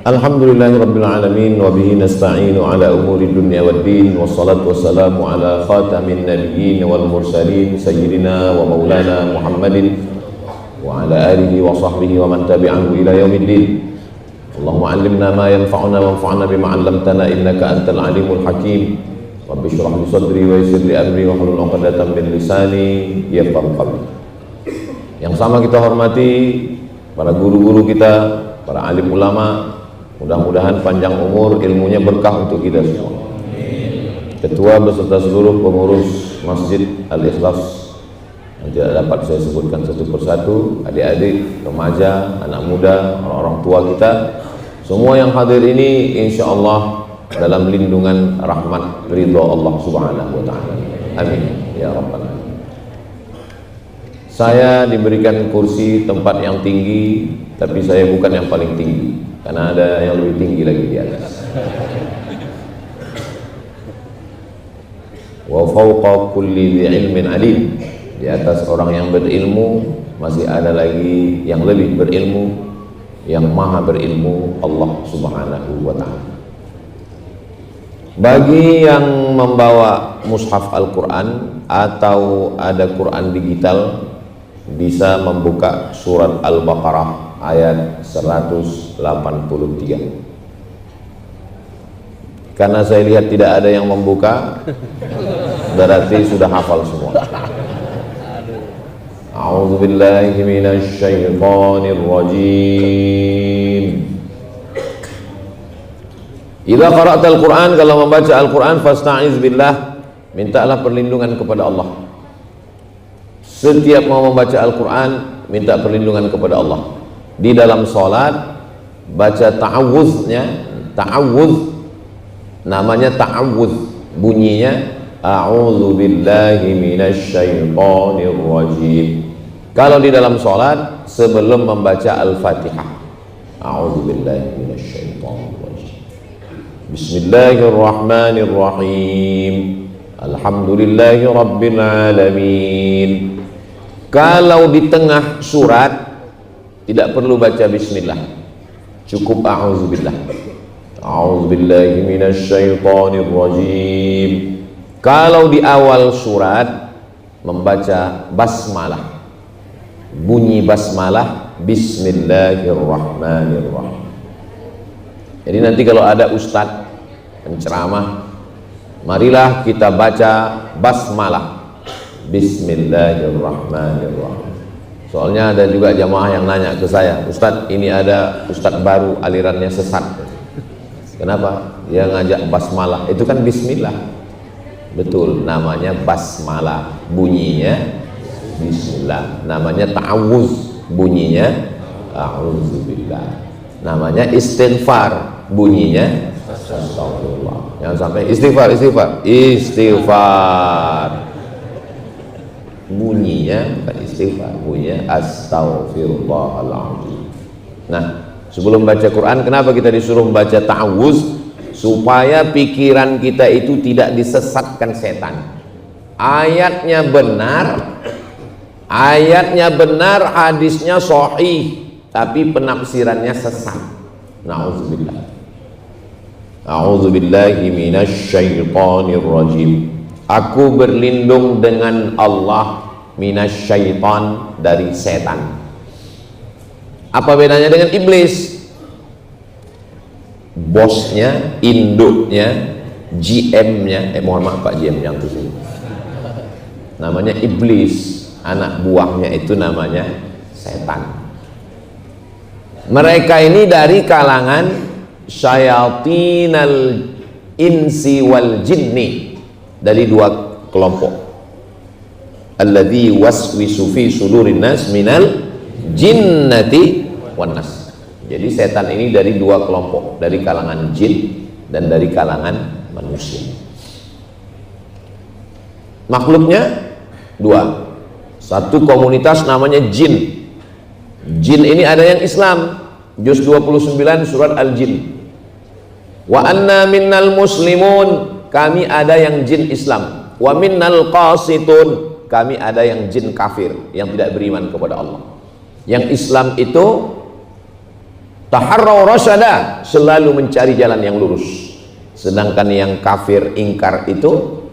Alhamdulillahirabbil alamin wa bihi nasta'inu ala umuri dunya waddin wassalatu wassalamu ala khatamin nabiyyin wal mursalin sayyidina wa maulana Muhammadin wa ala alihi wa sahbihi wa man tabi'ahu ila yaumiddin. Allahumma 'allimna ma yanfa'una wanfa'na bima 'allamtana innaka antal alimul hakim. Rabbi shrah li sadri wa yassir li amri wa hlul 'uqdatam min lisani yafqahu qawli. Yang sama kita hormati para guru-guru kita, para alim ulama. Mudah-mudahan panjang umur, ilmunya berkah untuk kita semua. Ketua beserta seluruh pengurus Masjid Al-Ikhlas yang tidak dapat saya sebutkan satu persatu, adik-adik, remaja, anak muda, orang-orang tua kita, semua yang hadir ini insya Allah dalam lindungan rahmat ridha Allah Subhanahu wa Ta'ala. Amin ya Rabbal alamin. Saya diberikan kursi tempat yang tinggi, tapi saya bukan yang paling tinggi, karena ada yang lebih tinggi lagi di atas. Wa fawqa kulli dhi ilmin alim. Di atas orang yang berilmu masih ada lagi yang lebih berilmu, yang maha berilmu, Allah Subhanahu wa Ta'ala. Bagi yang membawa mushaf Al-Quran atau ada Quran digital, bisa membuka surat Al-Baqarah ayat 183. Karena saya lihat tidak ada yang membuka, berarti sudah hafal semua. A'udzu billahi minasy syaithanir rajim. Idza qara'tal Qur'an, kalau membaca Al-Qur'an, fasta'iz billah, mintalah perlindungan kepada Allah. Setiap mau membaca Al-Quran, minta perlindungan kepada Allah. Di dalam sholat, baca ta'awuznya, ta'awuz, namanya ta'awuz, bunyinya a'udzu billahi minasy syaithanir rajim. Kalau di dalam sholat, sebelum membaca Al-Fatihah, a'udzu billahi minasy syaithanir rajim, bismillahirrahmanirrahim, alhamdulillahi rabbil alamin. Kalau di tengah surat tidak perlu baca bismillah, cukup a'udzubillah, a'udzubillahi minasyaitonir rajim. Kalau di awal surat membaca basmalah, bunyi basmalah, bismillahirrahmanirrahim. Jadi nanti kalau ada ustadz penceramah, marilah kita baca basmalah, bismillahirrahmanirrahim. Soalnya ada juga jamaah yang nanya ke saya, Ustadz, ini ada ustadz baru alirannya sesat. Kenapa? Dia ngajak basmalah, itu kan bismillah. Betul, namanya basmalah, bunyinya bismillah. Namanya ta'awuz, bunyinya a'udzubillah. Namanya istighfar, bunyinya astagfirullah. Jangan sampai istighfar, bunyinya bukan istighfar, bunyinya astaghfirullahaladzim. Nah, sebelum baca Quran, kenapa kita disuruh membaca ta'awuz? Supaya pikiran kita itu tidak disesatkan setan. Ayatnya benar, hadisnya sahih, tapi penafsirannya sesat. Na'udzubillah. A'udzubillahi minasyaitonir rajim. Aku berlindung dengan Allah minasyaiton, dari setan. Apa bedanya dengan iblis? Bosnya, induknya, GM-nya, mohon maaf Pak GM yang itu sini, namanya iblis. Anak buahnya itu namanya setan. Mereka ini dari kalangan syayatinal insi wal jinni, dari dua kelompok. Alladzi waswisu fi sudurin nas minal jinnati wan nas. Jadi setan ini dari dua kelompok, dari kalangan jin dan dari kalangan manusia. Makhluknya dua. Satu komunitas namanya jin. Jin ini ada yang Islam, juz 29 surat Al-Jin. Wa anna minnal muslimun, kami ada yang jin Islam. Wa minnal qasitun, kami ada yang jin kafir, yang tidak beriman kepada Allah. Yang Islam itu taharraw rasyada, selalu mencari jalan yang lurus. Sedangkan yang kafir ingkar itu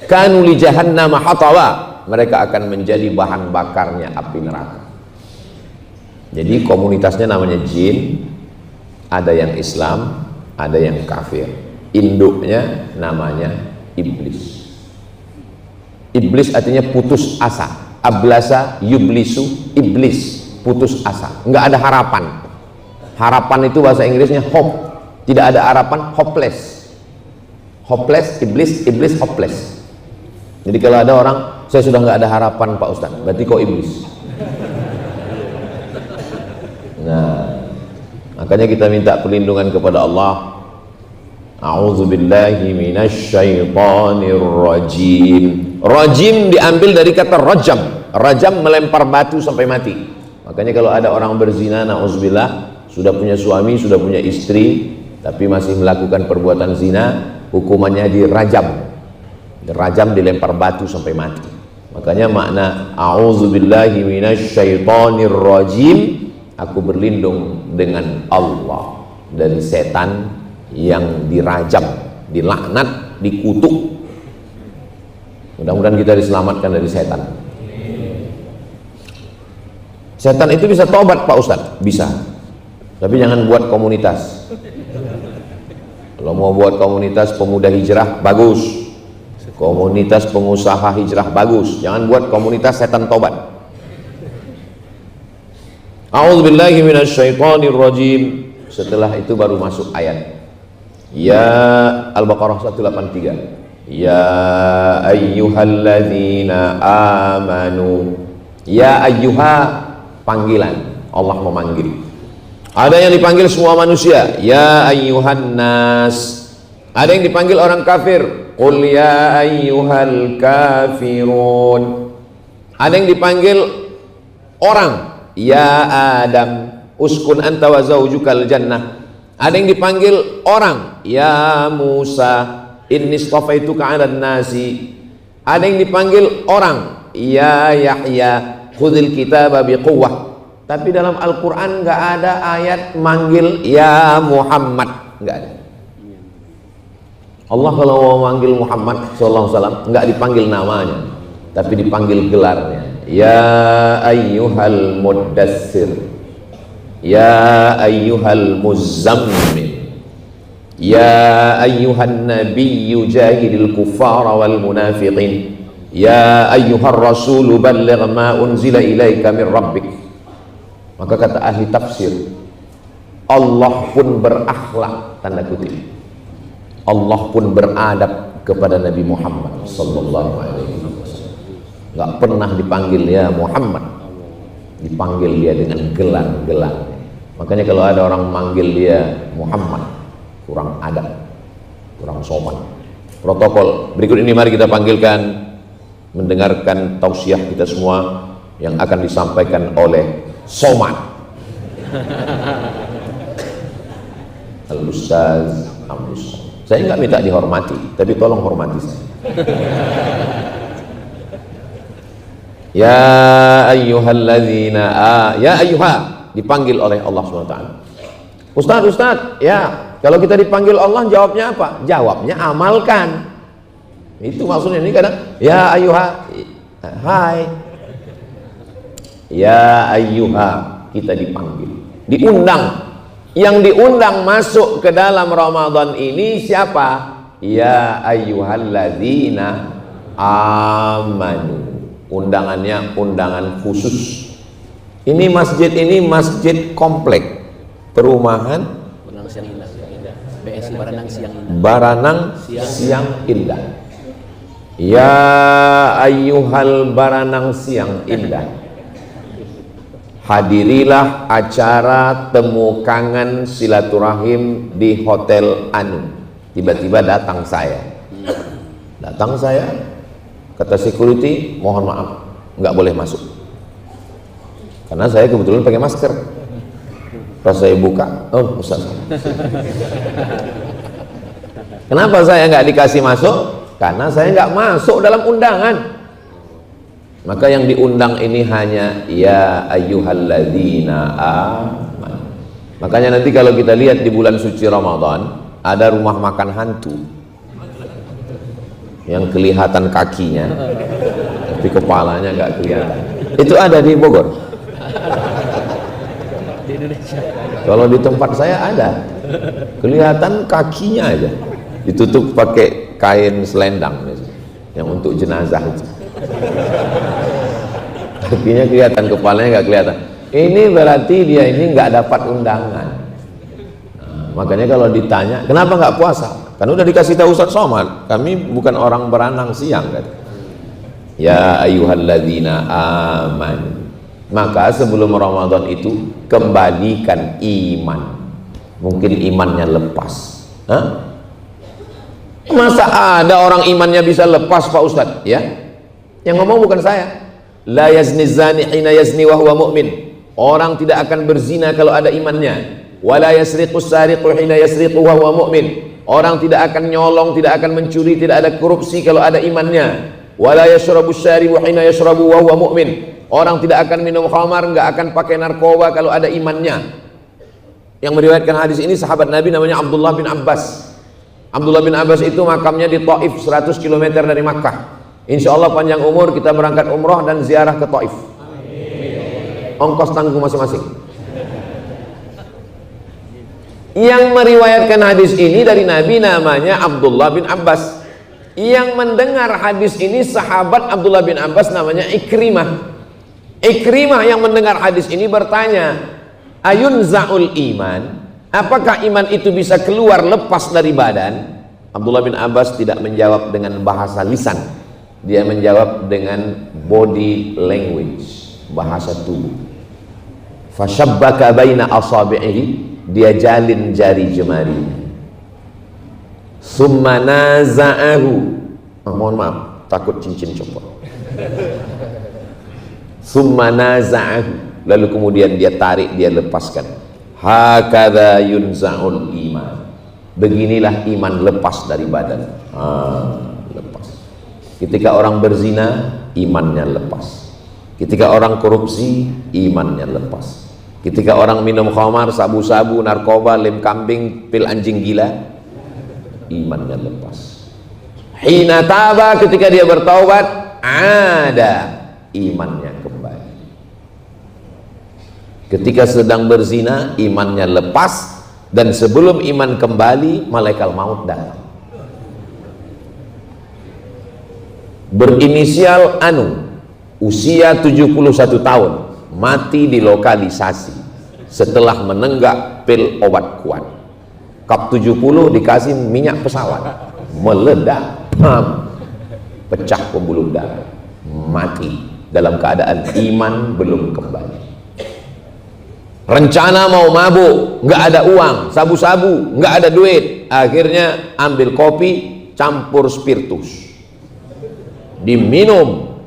kanu li jahannama hatawa, mereka akan menjadi bahan bakarnya api neraka. Jadi komunitasnya namanya jin, ada yang Islam, ada yang kafir. Induknya namanya iblis. Iblis artinya putus asa. Ablasa yublisu, iblis, putus asa, nggak ada harapan. Harapan itu bahasa Inggrisnya hope. Tidak ada harapan, hopeless. Hopeless, iblis hopeless. Jadi kalau ada orang, saya sudah nggak ada harapan Pak Ustadz, berarti kok iblis. Nah, makanya kita minta perlindungan kepada Allah. A'udzubillahi minasyaitonir rajim. Rajim diambil dari kata rajam. Rajam melempar batu sampai mati. Makanya kalau ada orang berzina, na'udzubillah, sudah punya suami, sudah punya istri, tapi masih melakukan perbuatan zina, hukumannya dirajam. Dirajam, dilempar batu sampai mati. Makanya makna a'udzubillahi minasyaitonir rajim, aku berlindung dengan Allah dari setan yang dirajam, dilaknat, dikutuk. Mudah-mudahan kita diselamatkan dari setan. Setan itu bisa tobat Pak Ustadz? Bisa. Tapi jangan buat komunitas. Kalau mau buat komunitas pemuda hijrah, bagus. Komunitas pengusaha hijrah, bagus. Jangan buat komunitas setan tobat. A'udzubillahi minasyaitonir rajim. Setelah itu baru masuk ayat. Ya, Al-Baqarah 183. Ya ayyuhalladzina amanu. Ya ayyuha, panggilan. Allah memanggil. Ada yang dipanggil semua manusia, ya ayyuhan nas. Ada yang dipanggil orang kafir, qul ya ayyuhal kafirun. Ada yang dipanggil orang, ya Adam, uskun anta wa zaujukal jannah. Ada yang dipanggil orang, ya Musa, inni istafaituka 'alan nasi. Ada yang dipanggil orang, ya Yahya, khudhil kitaba biquwwah. Tapi dalam Al-Quran nggak ada ayat manggil ya Muhammad, nggak ada. Allah kalau mau manggil Muhammad SAW nggak dipanggil namanya, tapi dipanggil gelarnya. Ya ayyuhal muddassir, ya ayyuhal muzammil, ya ayyuhan nabiyyu jahidil kuffara wal munafiqin, ya ayyuhar rasulu balligh ma unzila ilaika min rabbik. Maka kata ahli tafsir, Allah pun berakhlak, tanda kutip, Allah pun beradab kepada Nabi Muhammad sallallahu alaihi wasallam. Nggak pernah dipanggil ya Muhammad, dipanggil dia dengan gelar-gelar. Makanya kalau ada orang manggil dia Muhammad, kurang adab, kurang sopan. Protokol berikut ini mari kita panggilkan, mendengarkan tausiah kita semua yang akan disampaikan oleh Somad Al-Ustaz Amrus. Saya nggak minta dihormati, tapi tolong hormati saya. Ya ayyuhalladzina ya ayyuha, dipanggil oleh Allah SWT. Ustaz, ya kalau kita dipanggil Allah jawabnya apa? Jawabnya amalkan. Itu maksudnya. Ini kadang ya ayyuha, hai. Ya ayyuha, kita dipanggil, diundang. Yang diundang masuk ke dalam Ramadan ini siapa? Ya ayyuhalladzina amanu. Undangannya undangan khusus. Ini masjid komplek perumahan Baranang Siang Indah. Ya ayyuhal Baranang Siang Indah, hadirilah acara temu kangen silaturahim di Hotel Anu. Tiba-tiba datang saya, kata security, mohon maaf, nggak boleh masuk, karena saya kebetulan pakai masker. Pas saya buka, oh Ustaz, kenapa saya nggak dikasih masuk? Karena saya nggak masuk dalam undangan. Maka yang diundang ini hanya ya ayyuhalladzina amanu. Makanya nanti kalau kita lihat di bulan suci Ramadan, ada rumah makan hantu yang kelihatan kakinya tapi kepalanya nggak kelihatan. Itu ada di Bogor. Di Indonesia. Kalau di tempat saya ada, kelihatan kakinya aja, ditutup pakai kain selendang yang untuk jenazah itu. Kakinya kelihatan, kepalanya nggak kelihatan. Ini berarti dia ini nggak dapat undangan. Nah, makanya kalau ditanya kenapa nggak puasa, kan udah dikasih tahu Ustaz Somad, kami bukan orang beranang siang kan. Ya ayyuhalladzina aman, maka sebelum Ramadan itu kembalikan iman. Mungkin imannya lepas. Hah? Masa ada orang imannya bisa lepas Pak Ustadz? Ya, yang ngomong bukan saya. La yazni zani hina yazni wa huwa mu'min. Orang tidak akan berzina kalau ada imannya. Wala yasriqu sariqu hina yasriqu wa huwa mu'min. Orang tidak akan nyolong, tidak akan mencuri, tidak ada korupsi kalau ada imannya. Wala yashrabu syaribu hina yashrabu wa huwa mu'min. Orang tidak akan minum khamar, nggak akan pakai narkoba kalau ada imannya. Yang meriwayatkan hadis ini sahabat Nabi namanya Abdullah bin Abbas. Abdullah bin Abbas itu makamnya di Taif, 100 km dari Makkah. Insya Allah panjang umur kita berangkat umroh dan ziarah ke Taif. Ongkos tanggung masing-masing. Yang meriwayatkan hadis ini dari Nabi namanya Abdullah bin Abbas. Yang mendengar hadis ini sahabat Abdullah bin Abbas namanya Ikrimah. Ikrimah yang mendengar hadis ini bertanya, ayun za'ul iman, apakah iman itu bisa keluar lepas dari badan? Abdullah bin Abbas tidak menjawab dengan bahasa lisan, dia menjawab dengan body language, bahasa tubuh. Fashabbaka baina asabi'ihi, dia jalin jari jemarinya. Summa naza'ahu, mohon maaf, takut cincin copot. Summa naza'ahu, lalu kemudian dia tarik, dia lepaskan. Hakadha yunza'ul iman, beginilah iman lepas dari badan. Lepas. Ketika orang berzina, imannya lepas. Ketika orang korupsi, imannya lepas. Ketika orang minum khamar, sabu-sabu, narkoba, lem kambing, pil anjing gila, imannya lepas. Hina taba, ketika dia bertaubat, ada imannya kembali. Ketika sedang berzina, imannya lepas, dan sebelum iman kembali, malaikat maut datang. Berinisial Anu, usia 71 tahun, mati di lokalisasi setelah menenggak pil obat kuat. Kap 70 dikasih minyak pesawat, meledak, pecah pembuluh darah, mati dalam keadaan iman belum kembali. Rencana mau mabuk, nggak ada uang, sabu-sabu, nggak ada duit, akhirnya ambil kopi campur spiritus, diminum,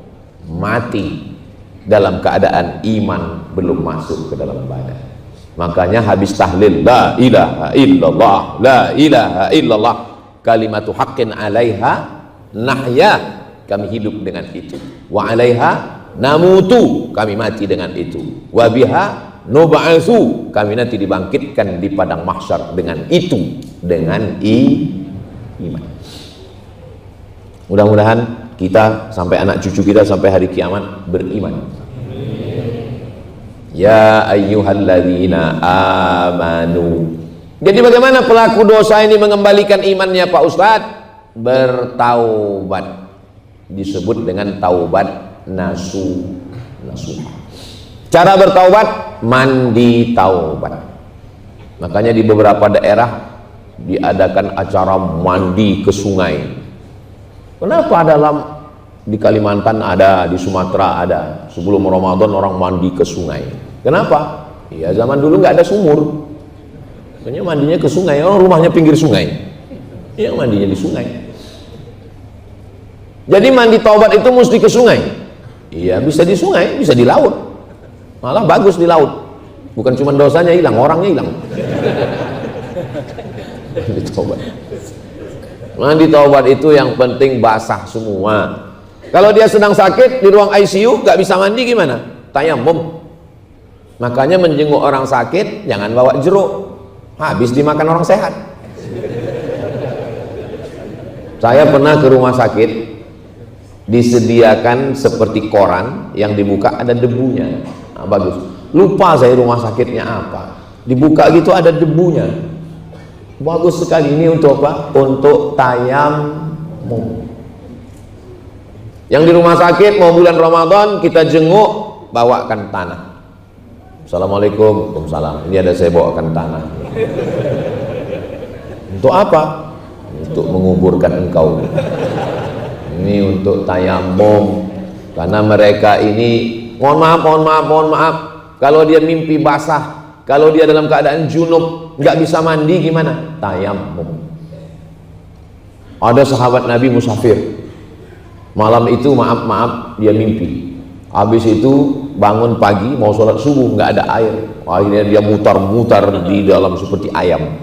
mati dalam keadaan iman belum masuk ke dalam badan. Makanya habis tahlil la ilaha illallah, la ilaha illallah, kalimatu haqqin alaiha nahya, kami hidup dengan itu, wa alaiha namutu, kami mati dengan itu, wa biha nub'atsu, kami nanti dibangkitkan di padang mahsyar dengan itu, dengan iman. Mudah-mudahan kita sampai anak cucu kita sampai hari kiamat beriman. Ya ayyuhalladzina amanu. Jadi bagaimana pelaku dosa ini mengembalikan imannya Pak Ustadz? Bertaubat. Disebut dengan taubat nasuha. Cara bertaubat, mandi taubat. Makanya di beberapa daerah diadakan acara mandi ke sungai. Kenapa di Kalimantan ada, di Sumatera ada, sebelum Ramadan orang mandi ke sungai? Kenapa? Ya zaman dulu nggak ada sumur, makanya mandinya ke sungai. Orang rumahnya pinggir sungai, ya mandinya di sungai. Jadi mandi taubat itu mesti ke sungai. Iya, bisa di sungai, bisa di laut, malah bagus di laut. Bukan cuma dosanya hilang, orangnya hilang. Mandi taubat. Mandi taubat itu yang penting basah semua. Kalau dia sedang sakit di ruang ICU nggak bisa mandi gimana? Tayamum. Makanya menjenguk orang sakit jangan bawa jeruk, habis dimakan orang sehat. Saya pernah ke rumah sakit, disediakan seperti koran yang dibuka ada debunya. Nah, bagus. Lupa saya rumah sakitnya apa. Dibuka gitu ada debunya. Bagus sekali. Ini untuk apa? Untuk tayamum. Yang di rumah sakit mau bulan Ramadan kita jenguk, bawakan tanah. Assalamualaikum. Waalaikumsalam. Ini ada saya bawakan tanah. Untuk apa? Untuk menguburkan engkau. Ini untuk tayamum. Karena mereka ini, mohon maaf, kalau dia mimpi basah, kalau dia dalam keadaan junub, nggak bisa mandi gimana? Tayamum. Ada sahabat Nabi musafir. Malam itu maaf dia mimpi. Habis itu bangun pagi mau sholat subuh nggak ada air. Akhirnya dia mutar-mutar di dalam seperti ayam.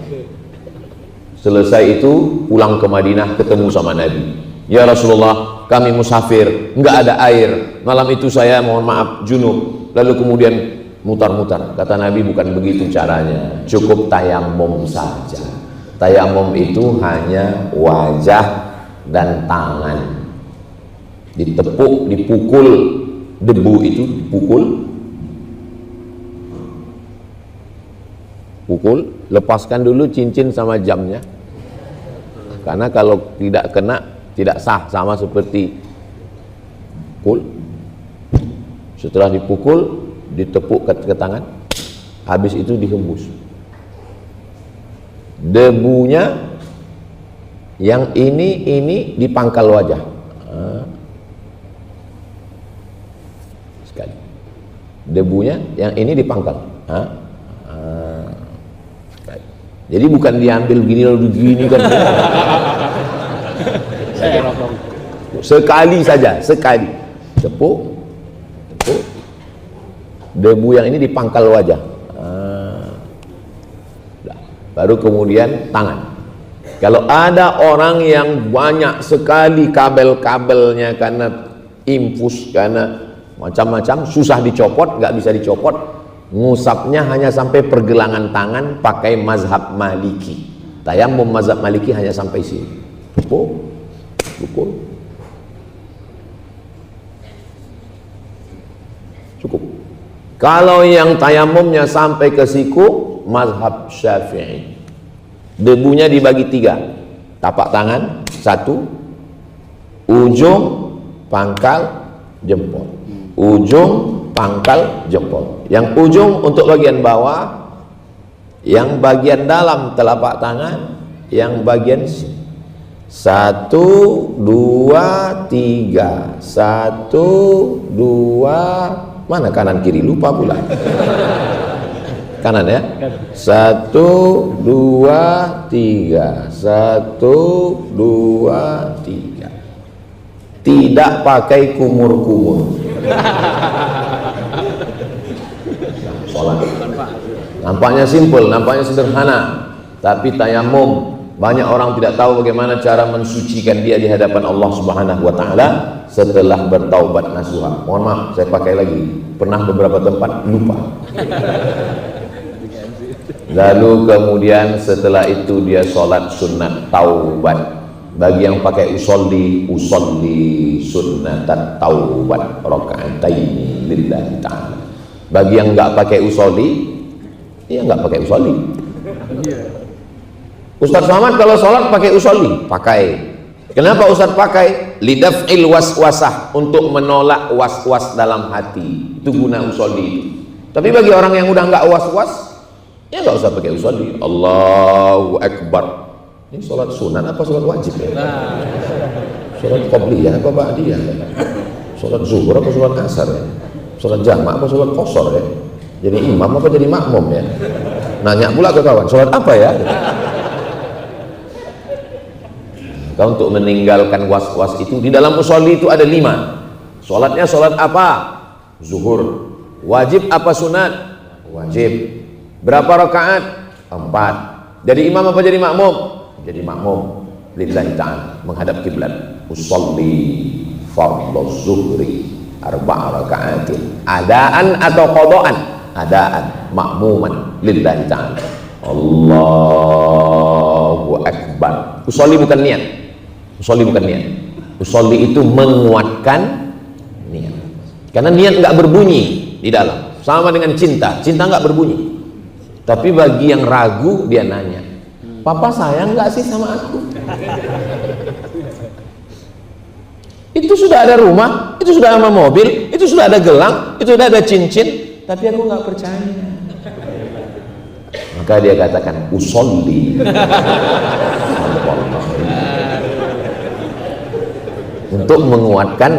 Selesai itu pulang ke Madinah ketemu sama Nabi. Ya Rasulullah, kami musafir, nggak ada air. Malam itu saya mohon maaf junub. Lalu kemudian mutar-mutar. Kata Nabi bukan begitu caranya. Cukup tayamum saja. Tayamum itu hanya wajah dan tangan. Ditepuk, dipukul, debu itu dipukul, lepaskan dulu cincin sama jamnya, karena kalau tidak kena tidak sah, sama seperti pukul. Setelah dipukul, ditepuk ke tangan, habis itu dihembus debunya. Yang ini di pangkal wajah. Sekali debunya yang ini dipangkal. Jadi bukan diambil gini lalu begini kan. Sekali saja, sekali tepuk, debu yang ini dipangkal wajah. Baru kemudian tangan. Kalau ada orang yang banyak sekali kabel-kabelnya karena infus, karena macam-macam, susah dicopot, nggak bisa dicopot, ngusapnya hanya sampai pergelangan tangan pakai mazhab Maliki. Tayamum mazhab Maliki hanya sampai sini. Pukul. Cukup. Kalau yang tayamumnya sampai ke siku, mazhab Syafi'i. Debunya dibagi 3. Tapak tangan 1, ujung pangkal jempol. Ujung pangkal jempol. Yang ujung untuk bagian bawah, yang bagian dalam telapak tangan, yang bagian sini. 1, 2, 3. 1, 2. Mana kanan kiri? Lupa pula. Kanan ya. 1, 2, 3. 1, 2, 3. Tidak pakai kumur-kumur. Sholat. Nampaknya simpel, nampaknya sederhana, tapi tayamum banyak orang tidak tahu bagaimana cara mensucikan dia di hadapan Allah Subhanahu wa taala setelah bertaubat nasuha. Mohon maaf, saya pakai lagi. Pernah beberapa tempat lupa. Lalu kemudian setelah itu dia sholat sunat taubat. Bagi yang pakai usolli sunnatat taubat raka'ataini lillahi ta'ala. Bagi yang nggak pakai usolli, dia nggak pakai usolli. Ustaz Somad kalau sholat pakai usolli, pakai. Kenapa Ustaz pakai? Lidaf'il waswasah, untuk menolak was-was dalam hati. Itu guna usolli itu. Tapi bagi orang yang udah nggak was-was, ya nggak usah pakai usolli. Allahu Akbar. Ini sholat sunat apa sholat wajib ya? Sholat qobliyah apa ba'diyah ya? Sholat zuhur apa sholat asar ya? Sholat jamak apa sholat qasar ya? Jadi imam apa jadi makmum ya? Nanya pula ke kawan, sholat apa ya? Kau untuk meninggalkan was-was itu, di dalam musolli itu ada 5. Sholatnya sholat apa? Zuhur. Wajib apa sunat? Wajib. Berapa rakaat? 4. Jadi imam apa jadi makmum? Jadi makmum lillahi ta'ala, menghadap kiblat. Usolli fardhu zuhri 4 rakaatin. Adaan atau qadaan? adaan ma'muman lillahi ta'ala. Allahu Akbar. Usolli bukan niat. Usolli bukan niat. Usolli itu menguatkan niat. Karena niat nggak berbunyi di dalam. Sama dengan cinta. Cinta nggak berbunyi. Tapi bagi yang ragu, dia nanya, Papa sayang nggak sih sama aku? Itu sudah ada rumah, itu sudah ada mobil, itu sudah ada gelang, itu sudah ada cincin, tapi aku nggak percaya. Maka dia katakan usolli untuk menguatkan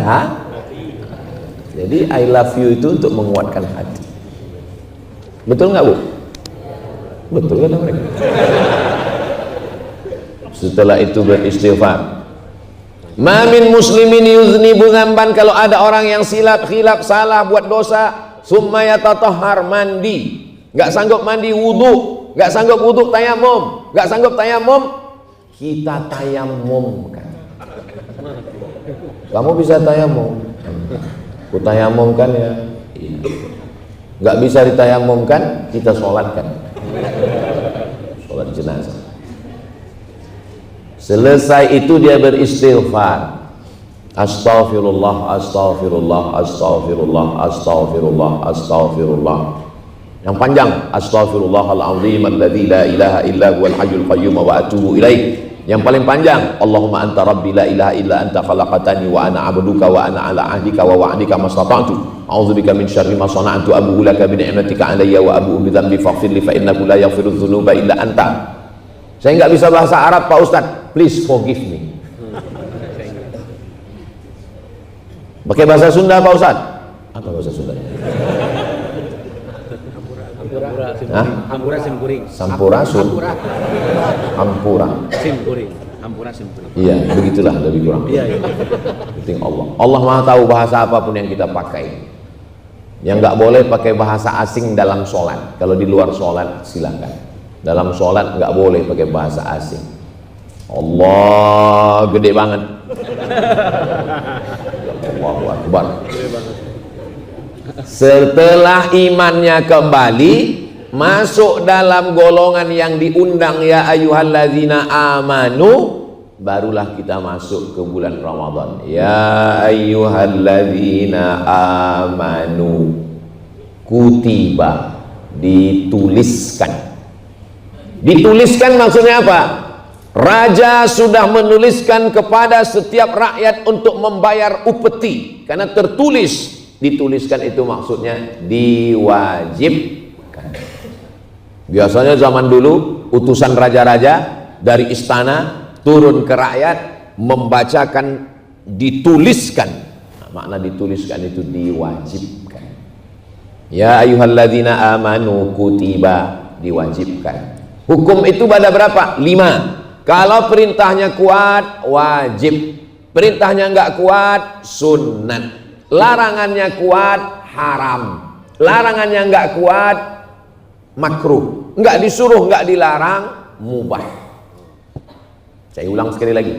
jadi I love you itu untuk menguatkan hati. Betul nggak Bu? Betul kata mereka. Setelah itu beristighfar. Ma min muslimin yuznibu dzamban, kalau ada orang yang khilaf salah buat dosa, summa yatatahhar, mandi, nggak sanggup mandi wudu, nggak sanggup wudu tayamum, nggak sanggup tayamum, kita tayamumkan. Kamu bisa tayamum, ku tayamumkan ya. Nggak bisa ditayamumkan, kita sholatkan. Sholat jenazah. Selesai itu dia beristighfar. Astaghfirullah, astaghfirullah, astaghfirullah, astaghfirullah, astaghfirullah. Yang panjang, astaghfirullahaladzim alladzi la ilaha illa huwal hayyul qayyum wa atubu ilaih. Yang paling panjang, Allahumma anta rabbi la ilaha illa anta khalaqtani wa ana abduka wa ana ala ahdika wa wa'dika mastata'tu. A'udzubika min syarri ma sana'tu, abu'u laka bi ni'matika 'alayya wa abu'u bi dzambi faghfir li fa innahu la yaghfiru dzunuba illa anta. Saya nggak bisa bahasa Arab Pak Ustadz, please forgive me. Pakai bahasa Sunda Pak Ustadz? Apa bahasa Sunda? Hampura simkuring. Sampura Hampura Simkuring. Hampura simkuring. Iya, begitulah lebih kurang. Iya. Penting Allah. Allah Maha tahu bahasa apapun yang kita pakai. Yang nggak boleh pakai bahasa asing dalam sholat. Kalau di luar sholat silakan. Dalam sholat nggak boleh pakai bahasa asing. Allah gede banget. Allahu Akbar. Setelah imannya kembali, masuk dalam golongan yang diundang ya ayyuhalladzina amanu, barulah kita masuk ke bulan Ramadan. Ya ayyuhalladzina amanu, kutiba, dituliskan. Dituliskan maksudnya apa? Raja sudah menuliskan kepada setiap rakyat untuk membayar upeti, karena tertulis. Dituliskan itu maksudnya diwajibkan. Biasanya zaman dulu utusan raja-raja dari istana turun ke rakyat membacakan dituliskan. Nah, makna dituliskan itu diwajibkan. Ya ayyuhalladzina amanu kutiba, diwajibkan. Hukum itu pada berapa? 5. Kalau perintahnya kuat wajib, perintahnya enggak kuat sunnat. Larangannya kuat haram, larangannya enggak kuat makruh, enggak disuruh enggak dilarang mubah. Saya ulang sekali lagi,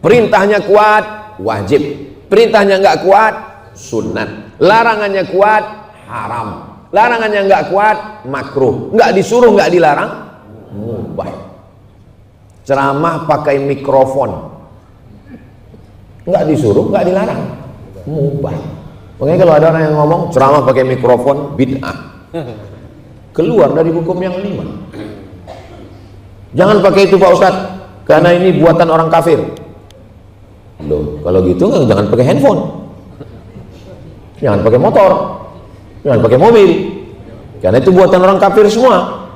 perintahnya kuat wajib, perintahnya enggak kuat sunnat, larangannya kuat haram, larangannya enggak kuat makruh, enggak disuruh enggak dilarang mubah. Ceramah pakai mikrofon, enggak disuruh enggak dilarang mubah. Makanya kalau ada orang yang ngomong ceramah pakai mikrofon bid'ah, keluar dari hukum yang 5. Jangan pakai itu Pak Ustadz, karena ini buatan orang kafir. Loh, kalau gitu jangan pakai handphone, jangan pakai motor, jangan pakai mobil, karena itu buatan orang kafir semua.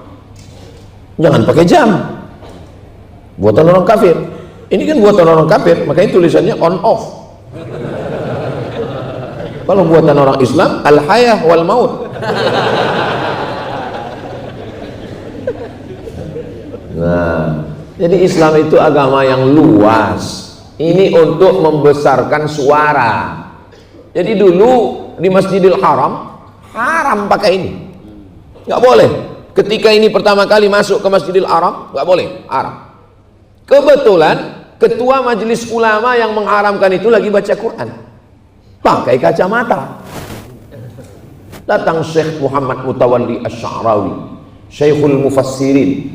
Jangan pakai jam, buatan orang kafir. Ini kan buatan orang kafir, makanya tulisannya on off. Kalau buatan orang Islam, al-hayah wal maut. Nah, jadi Islam itu agama yang luas. Ini untuk membesarkan suara. Jadi dulu di Masjidil Haram, haram pakai ini. Nggak boleh. Ketika ini pertama kali masuk ke Masjidil Haram, nggak boleh, haram. Kebetulan ketua majelis ulama yang mengharamkan itu lagi baca Quran, pakai kacamata. Datang Syekh Muhammad Mutawalli Asy-Sya'rawi, Syekhul Mufassirin,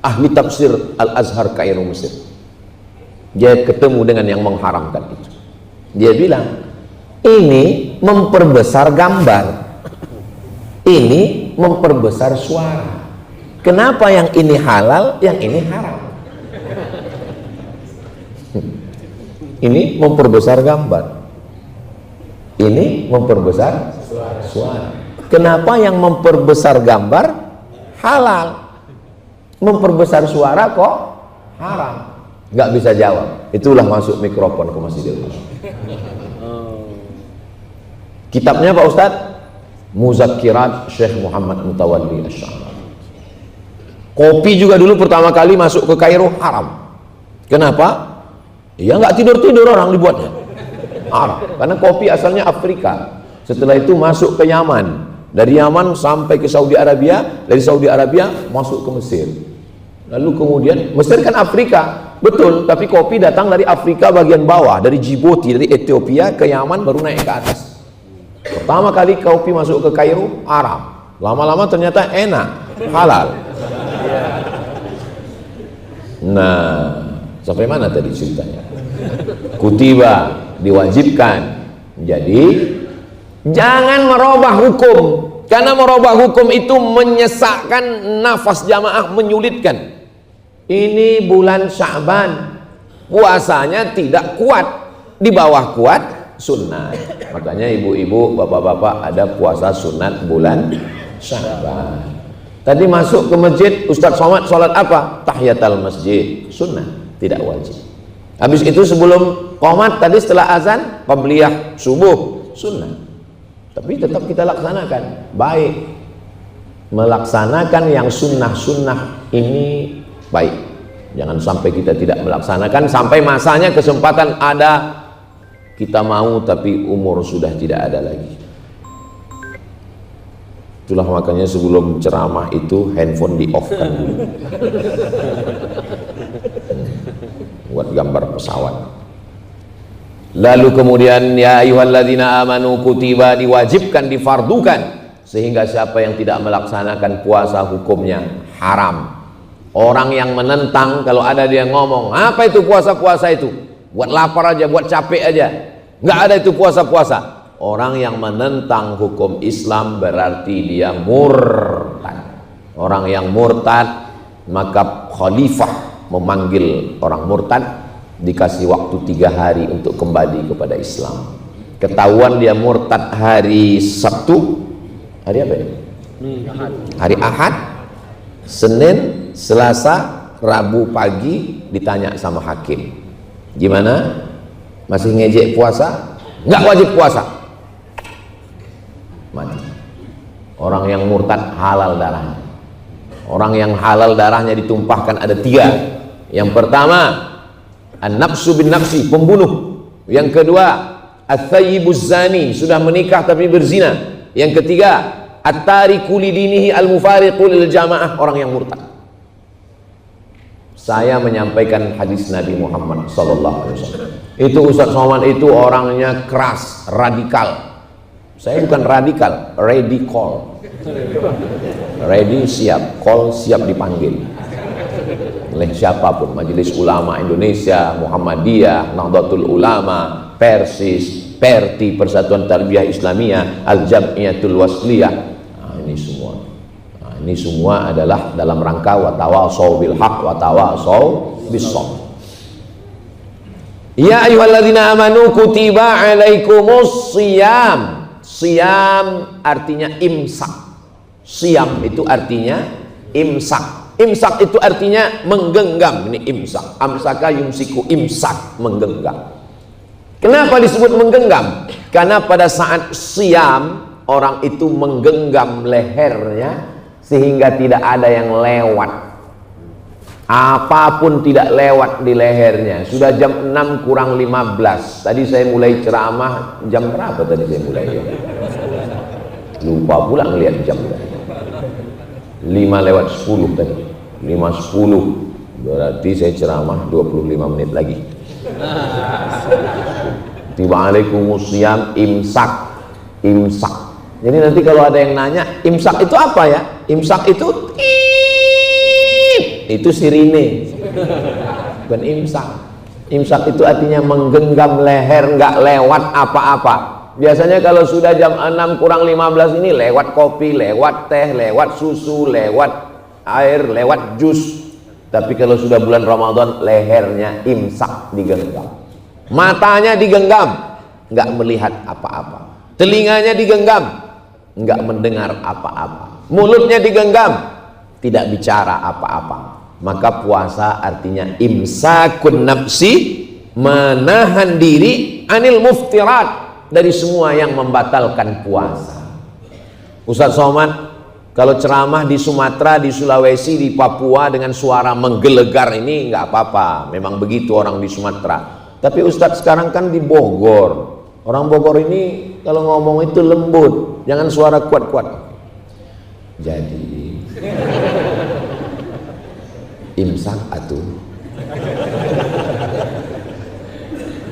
ahli tafsir Al-Azhar Kairo Mesir. Dia ketemu dengan yang mengharamkan itu. Dia bilang, ini memperbesar gambar, ini memperbesar suara. Kenapa yang ini halal, yang ini haram? Ini memperbesar gambar, ini memperbesar suara. Kenapa yang memperbesar gambar halal, memperbesar suara kok haram? Nggak bisa jawab. Itulah masuk mikrofon ke Masjidil Haram. Kitabnya Pak Ustadz, Muzakkirat Syekh Muhammad Mutawalli Asy-Sya'rawi. Kopi juga dulu pertama kali masuk ke Kairo haram. Kenapa? Ya nggak tidur-tidur orang dibuatnya haram. Karena kopi asalnya Afrika. Setelah itu masuk ke Yaman. Dari Yaman sampai ke Saudi Arabia. Dari Saudi Arabia masuk ke Mesir. Lalu kemudian, Mesir kan Afrika, betul, tapi kopi datang dari Afrika bagian bawah, dari Djibouti, dari Ethiopia ke Yaman baru naik ke atas. Pertama kali kopi masuk ke Kairo haram. Lama-lama ternyata enak, halal. Nah, sampai mana tadi ceritanya? Kutiba, diwajibkan. Jadi jangan merubah hukum, karena merubah hukum itu menyesakkan nafas jamaah, menyulitkan. Ini bulan Sya'ban, puasanya tidak kuat, di bawah kuat sunat. Makanya ibu-ibu, bapak-bapak ada puasa sunat bulan Sya'ban. Tadi masuk ke masjid, Ustadz Somad sholat apa? Tahiyatul masjid, sunnah, tidak wajib. Habis itu sebelum qomat tadi setelah azan, qabliyah subuh, sunnah. Tapi tetap kita laksanakan. Baik, melaksanakan yang sunnah-sunnah ini baik. Jangan sampai kita tidak melaksanakan, sampai masanya kesempatan ada, kita mau tapi umur sudah tidak ada lagi. Itulah makanya sebelum ceramah itu handphone di off kan dulu. Buat gambar pesawat. Lalu kemudian ya ayyuhalladzina amanu kutiba, diwajibkan, difardukan, sehingga siapa yang tidak melaksanakan puasa hukumnya haram. Orang yang menentang, kalau ada dia ngomong apa itu puasa-puasa itu, buat lapar aja, buat capek aja, nggak ada itu puasa-puasa. Orang yang menentang hukum Islam berarti dia murtad. Orang yang murtad, maka khalifah memanggil orang murtad, dikasih waktu 3 hari untuk kembali kepada Islam. Ketahuan dia murtad hari Sabtu, hari apa ya? Hari Ahad, Senin, Selasa, Rabu pagi ditanya sama hakim, gimana? Masih ngejek puasa? Nggak wajib puasa. Mati. Orang yang murtad halal darahnya. Orang yang halal darahnya ditumpahkan ada 3. Yang pertama, an-nafsu bin nafsi, pembunuh. Yang kedua, at-thayyibuz zani, sudah menikah tapi berzina. Yang ketiga, at-tariku lidinihi al-mufariqu lil jamaah, orang yang murtad. Saya menyampaikan hadis Nabi Muhammad sallallahu alaihi wasallam. Itu Ustadz Somad itu orangnya keras, radikal. Saya bukan radikal, ready call. Ready siap, call siap dipanggil oleh siapapun, Majelis Ulama Indonesia, Muhammadiyah, Nahdlatul Ulama, Persis, Perti, Persatuan Tarbiyah Islamiyah, Al-Jam'iyatul Wasliyah. Nah, ini semua adalah dalam rangka watawasau bil haq watawasau bis sabr. Ya ayyuhalladzina amanu kutiba alaikumus shiyam. Shiyam artinya imsak. Shiyam itu artinya imsak. Imsak itu artinya menggenggam. Ini imsak. Amsaka yumsiku, imsak, menggenggam. Kenapa disebut menggenggam? Karena pada saat shiyam orang itu menggenggam lehernya sehingga tidak ada yang lewat, apapun tidak lewat di lehernya. Sudah jam 6 kurang 15. Tadi saya mulai ceramah jam berapa tadi saya mulai ya? Lupa pula ngelihat jam. 5 lewat 10 tadi. 5:10. Berarti saya ceramah 25 menit lagi. Tiba alaikumusiyam, imsak. Imsak. Jadi nanti kalau ada yang nanya, imsak itu apa ya? Imsak itu itu sirine, bukan imsak. Imsak itu artinya menggenggam leher, nggak lewat apa-apa. Biasanya kalau sudah jam 6 kurang 15 ini lewat kopi, lewat teh, lewat susu, lewat air, lewat jus. Tapi kalau sudah bulan Ramadan, lehernya imsak, digenggam. Matanya digenggam, nggak melihat apa-apa. Telinganya digenggam, nggak mendengar apa-apa. Mulutnya digenggam, tidak bicara apa-apa. Maka puasa artinya imsakun nafsi, menahan diri anil muftirat, dari semua yang membatalkan puasa. Ustaz Somad kalau ceramah di Sumatera, di Sulawesi, di Papua dengan suara menggelegar ini nggak apa-apa, memang begitu orang di Sumatera. Tapi Ustaz sekarang kan di Bogor, orang Bogor ini kalau ngomong itu lembut, jangan suara kuat-kuat. Jadi imsak atuh.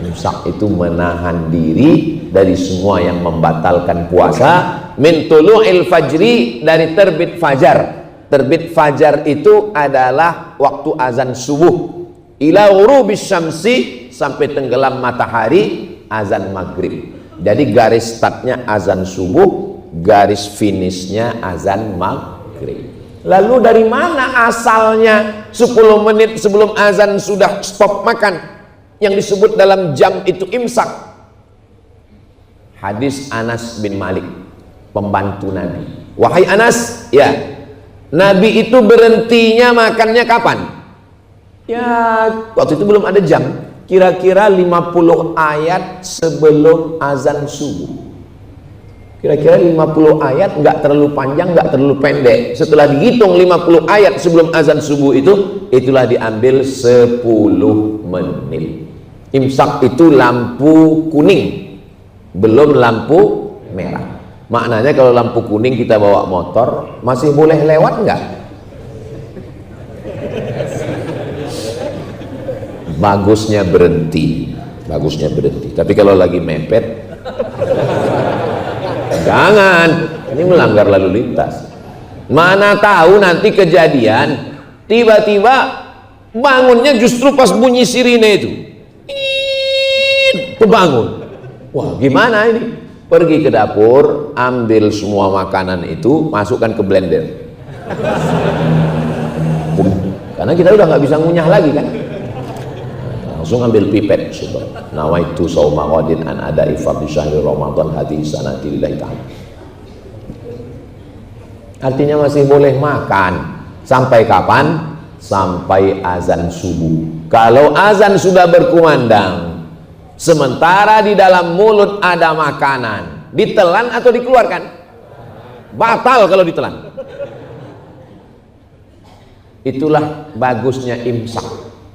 Imsak itu menahan diri dari semua yang membatalkan puasa. Min tulu'il fajri, dari terbit fajar. Terbit fajar itu adalah waktu azan subuh, ila ghurubis syamsi, sampai tenggelam matahari, azan maghrib. Jadi garis startnya azan subuh, garis finishnya azan maghrib. Lalu dari mana asalnya 10 menit sebelum azan sudah stop makan, yang disebut dalam jam itu imsak? Hadis Anas bin Malik, pembantu Nabi. Wahai Anas, ya, Nabi itu berhentinya makannya kapan? Ya, waktu itu belum ada jam, kira-kira 50 ayat sebelum azan subuh. Kira-kira 50 ayat, nggak terlalu panjang, nggak terlalu pendek. Setelah dihitung 50 ayat sebelum azan subuh itu, itulah diambil 10 menit. Imsak itu lampu kuning, belum lampu merah. Maknanya kalau lampu kuning kita bawa motor, masih boleh lewat nggak? Bagusnya berhenti, bagusnya berhenti. Tapi kalau lagi mepet, jangan, ini melanggar lalu lintas. Mana tahu nanti kejadian tiba-tiba bangunnya justru pas bunyi sirine itu, kebangun. Wah, gimana ini? Pergi ke dapur, ambil semua makanan itu, masukkan ke blender. Karena kita udah nggak bisa ngunyah lagi kan. Langsung ambil pipet, nawaitu sauma ghadin an ada'i fardhi syahri Ramadan hadhihi sanati lillahi ta'ala. Artinya masih boleh makan sampai kapan? Sampai azan subuh. Kalau azan sudah berkumandang, sementara di dalam mulut ada makanan, ditelan atau dikeluarkan? Batal kalau ditelan. Itulah bagusnya imsak,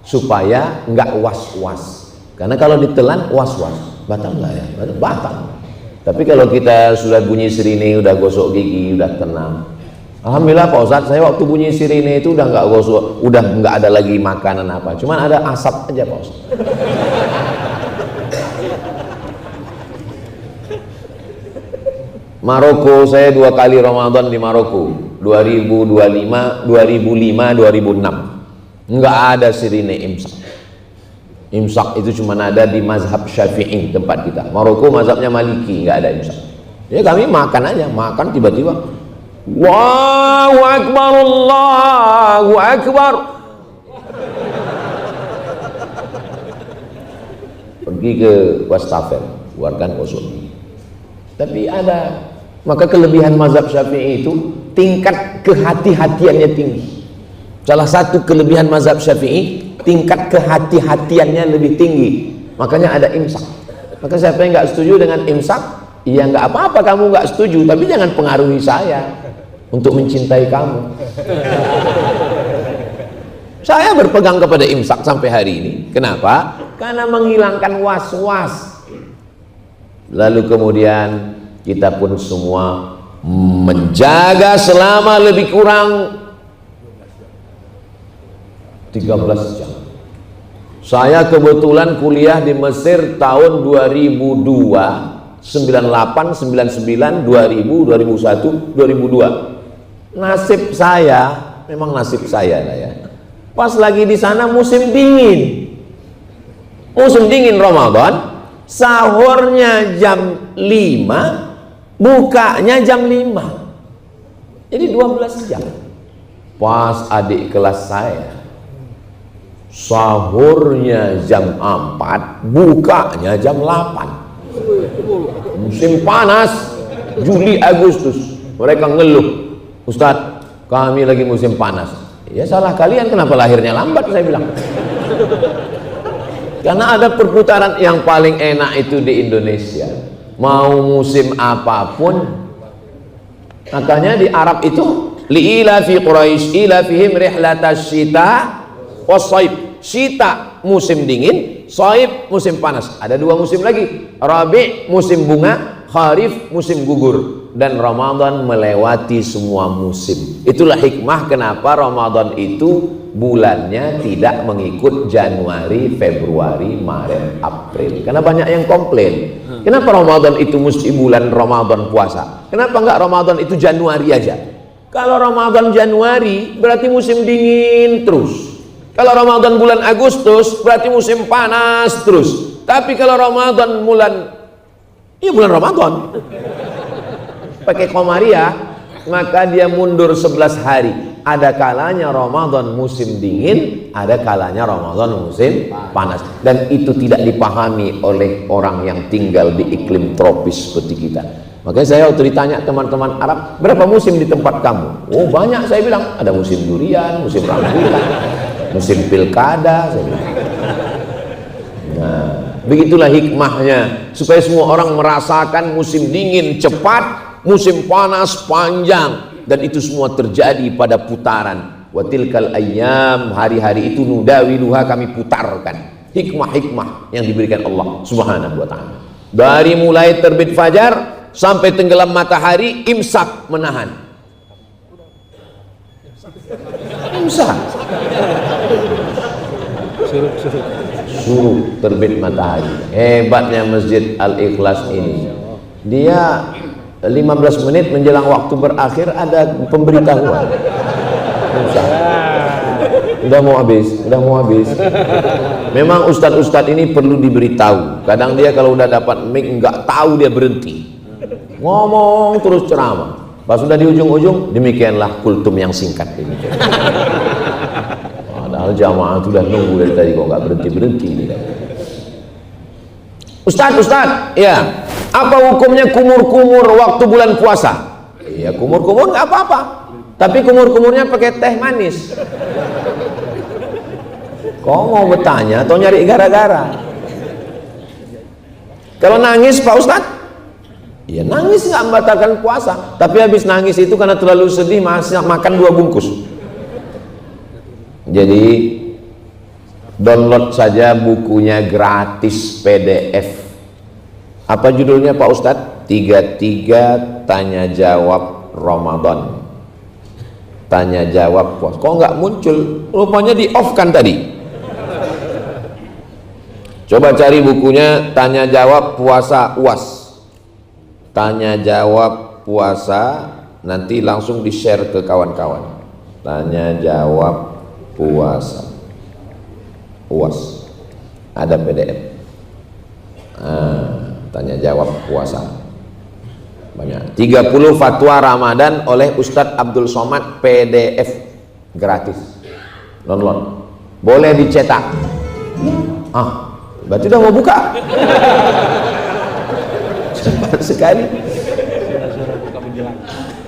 supaya nggak was-was. Karena kalau ditelan was-was, batal nggak ya? Batal. Tapi kalau kita sudah bunyi sirine, udah gosok gigi, udah tenang. Alhamdulillah Pak Ustadz, saya waktu bunyi sirine itu udah nggak gosok, udah nggak ada lagi makanan apa, cuman ada asap aja Pak Ustadz. Maroko, saya 2 kali Ramadan di Maroko, 2025, 2005, 2006. Nggak ada sirine imsak. Imsak itu cuma ada di mazhab Syafi'i tempat kita. Maroko mazhabnya Maliki, nggak ada imsak. Ya kami makan aja, makan tiba-tiba Allahu Akbar, Allahu Akbar. Pergi ke wastafel, keluarkan kosong. Tapi ada, maka kelebihan mazhab Syafi'i itu tingkat kehati-hatiannya tinggi. Salah satu kelebihan mazhab Syafi'i, tingkat kehati-hatiannya lebih tinggi. Makanya ada imsak. Maka siapa yang nggak setuju dengan imsak, ya nggak apa-apa kamu nggak setuju, tapi jangan pengaruhi saya untuk mencintai kamu. Saya berpegang kepada imsak sampai hari ini. Kenapa? Karena menghilangkan was-was. Lalu kemudian kita pun semua menjaga selama lebih kurang 13 jam. Saya kebetulan kuliah di Mesir tahun 2002 98, 99, 2000, 2001, 2002. Nasib saya, memang nasib saya lah ya. Pas lagi di sana musim dingin. Musim dingin Ramadan, sahurnya jam 5, bukanya jam 5. Jadi 12 jam. Pas adik kelas saya sahurnya jam 4, bukanya jam 8. Musim panas, Juli Agustus. Mereka ngeluh, Ustadz, kami lagi musim panas. Ya salah kalian, kenapa lahirnya lambat, saya bilang. Karena ada perputaran yang paling enak itu di Indonesia. Mau musim apapun, makanya di Arab itu li'ila fi Quraisy ila fihim rihlatas syita was-shaib. Syita musim dingin, shaib musim panas. Ada dua musim lagi, Rabi musim bunga, Kharif musim gugur. Dan Ramadan melewati semua musim. Itulah hikmah kenapa Ramadan itu bulannya tidak mengikut Januari, Februari, Maret, April. Karena banyak yang komplain, kenapa Ramadan itu mesti bulan Ramadan puasa, kenapa enggak Ramadan itu Januari aja? Kalau Ramadan Januari berarti musim dingin terus. Kalau Ramadan bulan Agustus berarti musim panas terus. Tapi kalau Ramadan bulan Ramadan pakai Komariah, maka dia mundur 11 hari. Ada kalanya Ramadan musim dingin, ada kalanya Ramadan musim panas. Dan itu tidak dipahami oleh orang yang tinggal di iklim tropis seperti kita. Makanya saya waktu ditanya teman-teman Arab, berapa musim di tempat kamu? Oh banyak, saya bilang. Ada musim durian, musim rambutan, musim pilkada, saya bilang. Nah, begitulah hikmahnya, supaya semua orang merasakan musim dingin cepat, musim panas panjang, dan itu semua terjadi pada putaran. Wa tilkal ayyam, hari-hari itu nudawiluha, kami putarkan. Hikmah-hikmah yang diberikan Allah Subhanahu wa ta'ala. Dari mulai terbit fajar sampai tenggelam matahari, imsak, menahan. Imsak. Suruh terbit matahari. Hebatnya Masjid Al-Ikhlas ini. Dia 15 menit menjelang waktu berakhir ada pemberitahuan. Udah mau habis. Memang ustadz-ustadz ini perlu diberitahu. Kadang dia kalau udah dapat mic nggak tahu, dia berhenti. Ngomong terus ceramah. Pas sudah di ujung-ujung, demikianlah kultum yang singkat ini. Padahal jamaah sudah nunggu dari tadi kok nggak berhenti. Ustadz, ya. Apa hukumnya kumur-kumur waktu bulan puasa? Ya kumur-kumur nggak apa-apa, tapi kumur-kumurnya pakai teh manis. Kok mau bertanya atau nyari gara-gara? Kalau nangis Pak Ustadz, ya nangis nggak membatalkan puasa, tapi habis nangis itu karena terlalu sedih masih makan 2 bungkus. Jadi download saja bukunya gratis PDF. Apa judulnya Pak Ustadz? 33 tanya jawab Ramadan. Tanya jawab puasa. Kok nggak muncul? Rupanya di off kan tadi. Coba cari bukunya tanya jawab puasa UAS. Tanya jawab puasa, nanti langsung di share ke kawan-kawan. Tanya jawab puasa UAS. Ada PDF. Tanya jawab puasa. Banyak. 30 fatwa Ramadan oleh Ustadz Abdul Somad, PDF gratis. Download. Boleh dicetak. Berarti udah mau buka. Cepat sekali.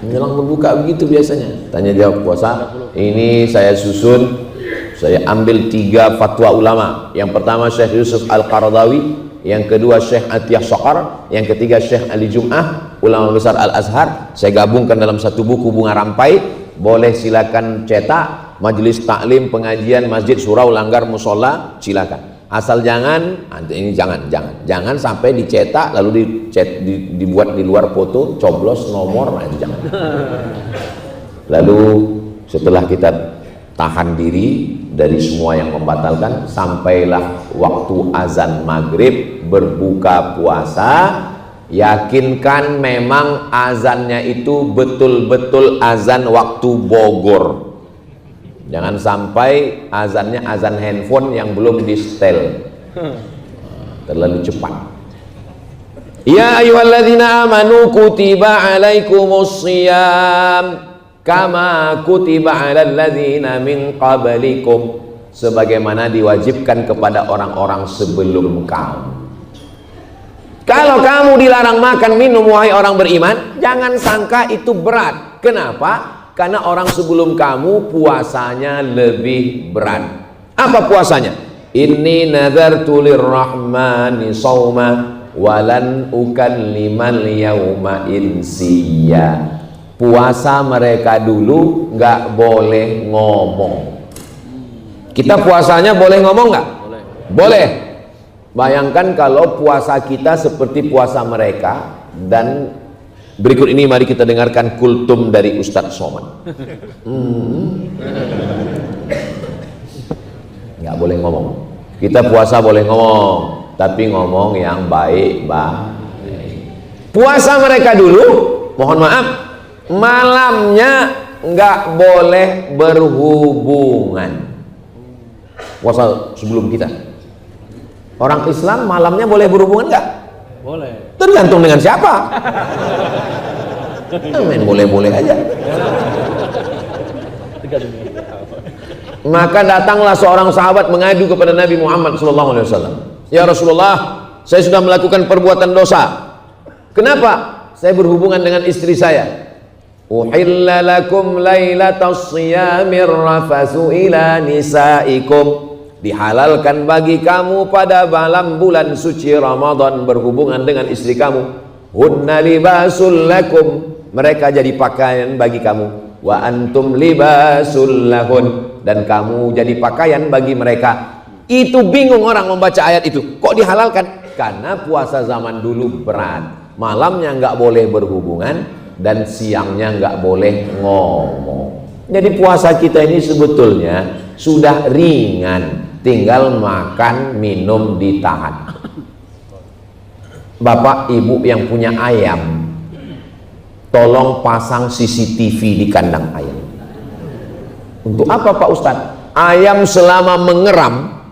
Menjelang membuka begitu biasanya. Tanya jawab puasa. Ini saya susun. Saya ambil 3 fatwa ulama. Yang pertama Syekh Yusuf Al-Qaradawi, yang kedua Syekh Atiyah Sokar, yang ketiga Syekh Ali Jum'ah, ulama besar Al-Azhar. Saya gabungkan dalam satu buku Bunga Rampai. Boleh silakan cetak. Majelis taklim, pengajian, masjid, surau, langgar, musola, silakan. Asal jangan sampai dicetak lalu dibuat di luar foto, coblos nomor, jangan. Lalu setelah kita tahan diri dari semua yang membatalkan, sampailah waktu azan maghrib berbuka puasa. yakinkan memang azannya itu betul-betul azan waktu Bogor. Jangan sampai azannya azan handphone yang belum di setel, terlalu cepat. Ya ayyuhalladzina amanu kutiba alaikumus shiyam kama kutiba alal ladzina min qablikum, sebagaimana diwajibkan kepada orang-orang sebelum kamu. Kalau kamu dilarang makan minum wahai orang beriman, jangan sangka itu berat. Kenapa? Karena orang sebelum kamu puasanya lebih berat. Apa puasanya? Inni nazartu lirrahmani shauma walan ukallimal yauma insiya. Puasa mereka dulu nggak boleh ngomong. Kita puasanya boleh ngomong nggak? Boleh. Bayangkan kalau puasa kita seperti puasa mereka. Dan berikut ini mari kita dengarkan kultum dari Ustadz Somad. Nggak boleh ngomong. Kita puasa boleh ngomong, tapi ngomong yang baik-baik. Puasa mereka dulu, mohon maaf, malamnya nggak boleh berhubungan. Puasa sebelum kita. Orang Islam malamnya boleh berhubungan nggak? Boleh. Tergantung dengan siapa. Main boleh-boleh aja. Maka datanglah seorang sahabat mengadu kepada Nabi Muhammad SAW. Ya Rasulullah, saya sudah melakukan perbuatan dosa. Kenapa? Saya berhubungan dengan istri saya. Uhilla lakum lailatas shiyamir rafasu ila nisaikum. Dihalalkan bagi kamu pada malam bulan suci Ramadan berhubungan dengan istri kamu. Hunna libasul lakum, mereka jadi pakaian bagi kamu. Wa antum libasul lahun, dan kamu jadi pakaian bagi mereka. Itu bingung orang membaca ayat itu. Kok dihalalkan? Karena puasa zaman dulu berat. Malamnya nggak boleh berhubungan dan siangnya nggak boleh ngomong. Jadi puasa kita ini sebetulnya sudah ringan. Tinggal makan, minum, ditahan. Bapak ibu yang punya ayam, tolong pasang CCTV di kandang ayam. Untuk apa Pak Ustadz? Ayam selama mengeram,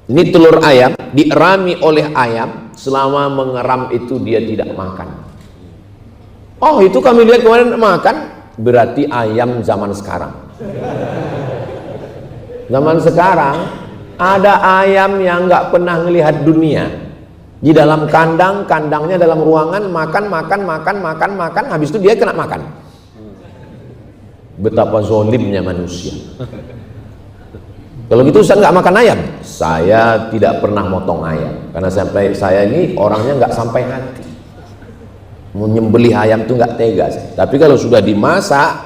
ini telur ayam, dierami oleh ayam, selama mengeram itu dia tidak makan. Oh itu kami lihat kemarin makan, berarti ayam zaman sekarang. Zaman sekarang ada ayam yang nggak pernah melihat dunia. Di dalam kandang, kandangnya dalam ruangan, makan, habis itu dia kena makan. Betapa zolimnya manusia. Kalau gitu Ustaz nggak makan ayam? Saya tidak pernah motong ayam, karena sampai saya ini orangnya nggak sampai hati. Menyembelih ayam tuh nggak tega saya. Tapi kalau sudah dimasak,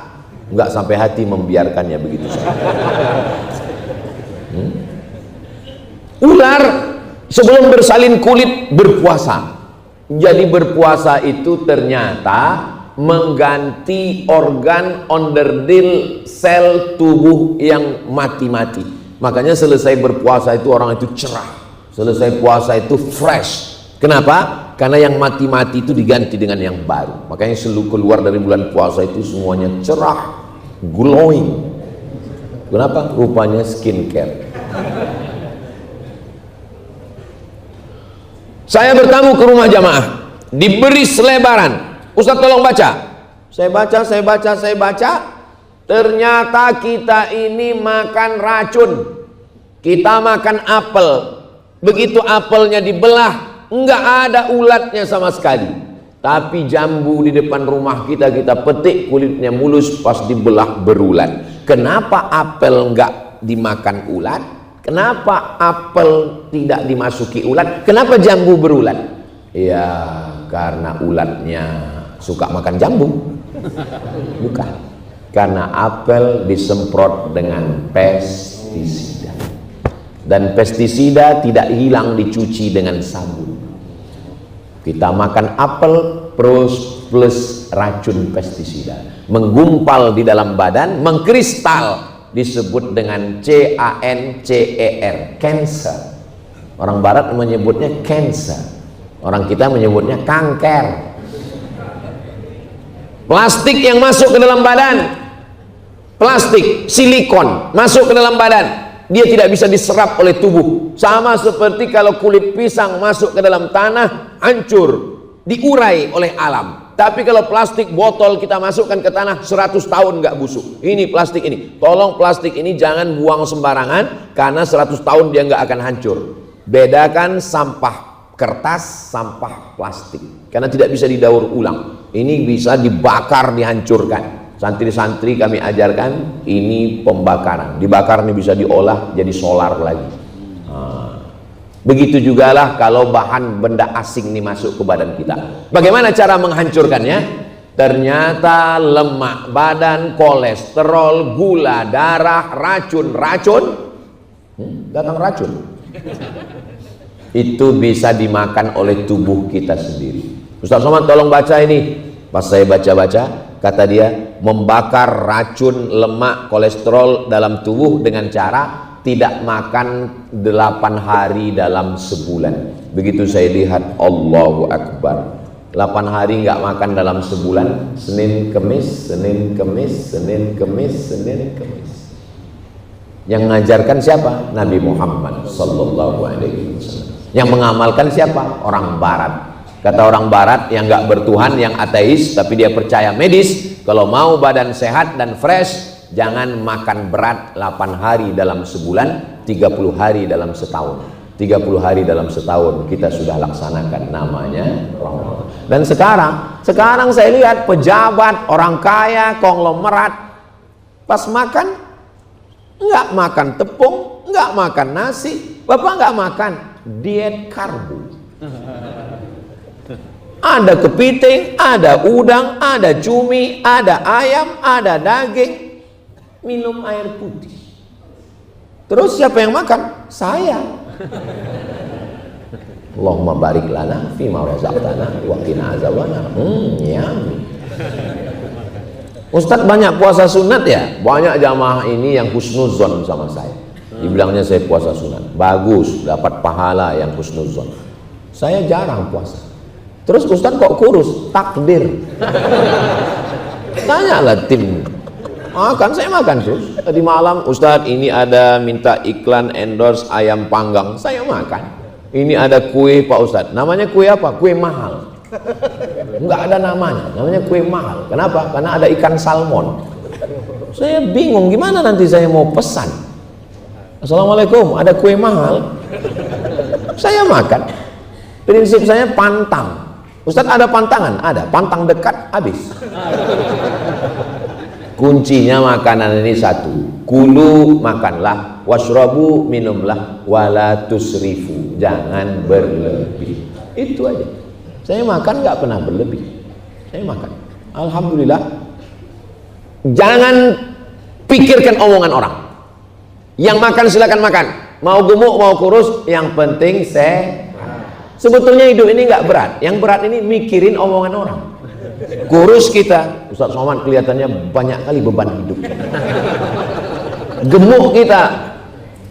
nggak sampai hati membiarkannya begitu saja. Ular sebelum bersalin kulit berpuasa. Jadi berpuasa itu ternyata mengganti organ onderdil sel tubuh yang mati-mati. Makanya selesai berpuasa itu orang itu cerah. Selesai puasa itu fresh. Kenapa? Karena yang mati-mati itu diganti dengan yang baru. Makanya selalu keluar dari bulan puasa itu semuanya cerah, glowing. Kenapa? Rupanya skincare. Saya bertamu ke rumah jamaah, diberi selebaran. Ustaz tolong baca. Saya baca. Ternyata kita ini makan racun. Kita makan apel. Begitu apelnya dibelah, enggak ada ulatnya sama sekali. Tapi jambu di depan rumah kita petik, kulitnya mulus, pas dibelah berulat. Kenapa apel enggak dimakan ulat? Kenapa apel tidak dimasuki ulat? Kenapa jambu berulat? Ya karena ulatnya suka makan jambu. Bukan. Karena apel disemprot dengan pestisida. Dan pestisida tidak hilang dicuci dengan sabun. Kita makan apel plus racun pestisida. Menggumpal di dalam badan, mengkristal. Disebut dengan CANCER, cancer. Orang barat menyebutnya cancer. Orang kita menyebutnya kanker. Plastik yang masuk ke dalam badan, plastik, silikon masuk ke dalam badan, dia tidak bisa diserap oleh tubuh. Sama seperti kalau kulit pisang masuk ke dalam tanah, hancur, diurai oleh alam. Tapi kalau plastik botol kita masukkan ke tanah 100 tahun nggak busuk. Ini plastik ini. Tolong plastik ini jangan buang sembarangan, karena 100 tahun dia nggak akan hancur. Bedakan sampah kertas, sampah plastik. Karena tidak bisa didaur ulang. Ini bisa dibakar, dihancurkan. Santri-santri kami ajarkan ini pembakaran. Dibakar ini bisa diolah jadi solar lagi. Begitu juga lah kalau bahan benda asing ini masuk ke badan kita. Bagaimana cara menghancurkannya? Ternyata lemak badan, kolesterol, gula darah, racun-racun, datang racun. Itu bisa dimakan oleh tubuh kita sendiri. Ustaz Somad tolong baca ini. Pas saya baca-baca, kata dia membakar racun, lemak, kolesterol dalam tubuh dengan cara tidak makan 8 hari dalam sebulan. Begitu saya lihat, Allahu Akbar, 8 hari nggak makan dalam sebulan, Senin Kemis, Senin Kemis, Senin Kemis, Senin Kemis. Yang mengajarkan siapa? Nabi Muhammad sallallahu alaihi wasallam. Yang mengamalkan siapa? Orang Barat. Kata orang Barat yang nggak bertuhan, yang ateis tapi dia percaya medis, kalau mau badan sehat dan fresh, jangan makan berat 8 hari dalam sebulan, 30 hari dalam setahun. 30 hari dalam setahun kita sudah laksanakan, namanya Ramadan. Dan sekarang saya lihat pejabat, orang kaya, konglomerat, pas makan nggak makan tepung, nggak makan nasi. Bapak nggak makan, diet karbo. Ada kepiting, ada udang, ada cumi, ada ayam, ada daging, minum air putih. Terus siapa yang makan? Saya. Allahumma barik lana fima razaqtana wa qina azabannar. Yummy. Ustadz banyak puasa sunat ya? Banyak jamaah ini yang husnuzon sama saya. Dibilangnya saya puasa sunat. Bagus, dapat pahala yang husnuzon. Saya jarang puasa. Terus Ustadz kok kurus? Takdir. Tanyalah tim. Makan, saya makan terus. Tadi malam Ustadz ini ada minta iklan endorse ayam panggang, saya makan. Ini ada kue Pak Ustadz, namanya kue apa? Kue mahal. Enggak ada namanya, namanya kue mahal. Kenapa? Karena ada ikan salmon. Saya bingung gimana nanti saya mau pesan. Assalamualaikum, ada kue mahal. Saya makan. Prinsip saya pantang. Ustadz ada pantangan? Ada. Pantang dekat, habis. Kuncinya makanan ini satu, kulu makanlah, washrabu minumlah, wala tusrifu, jangan berlebih. Itu aja. Saya makan nggak pernah berlebih. Saya makan, alhamdulillah. Jangan pikirkan omongan orang. Yang makan silakan makan, mau gemuk mau kurus, yang penting sehat. Sebetulnya hidup ini nggak berat. Yang berat ini mikirin omongan orang. Kurus kita, Ustaz Somad kelihatannya banyak kali beban hidup. Gemuk kita,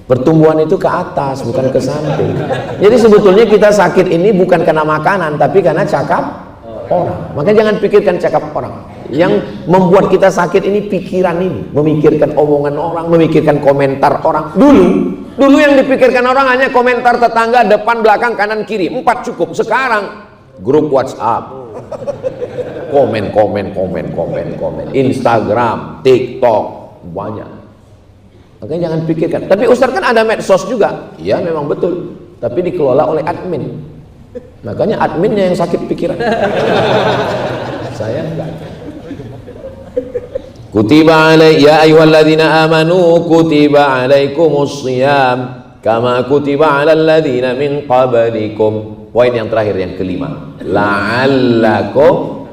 pertumbuhan itu ke atas bukan ke samping. Jadi sebetulnya kita sakit ini bukan karena makanan, tapi karena cakap orang. Makanya jangan pikirkan cakap orang. Yang membuat kita sakit ini pikiran ini, memikirkan omongan orang, memikirkan komentar orang. Dulu yang dipikirkan orang hanya komentar tetangga, depan, belakang, kanan, kiri, 4 cukup. Sekarang grup WhatsApp, komen, Instagram, TikTok, banyak. Makanya jangan pikirkan. Tapi Ustaz kan ada medsos juga. Iya memang betul. Tapi dikelola oleh admin. Makanya adminnya yang sakit pikiran. Saya enggak. Kutiba ya ayyuhalladzina amanu kutiba alaikumus shiyam kama kutiba alal ladzina min qablikum. Poin yang terakhir, yang kelima, la'allakum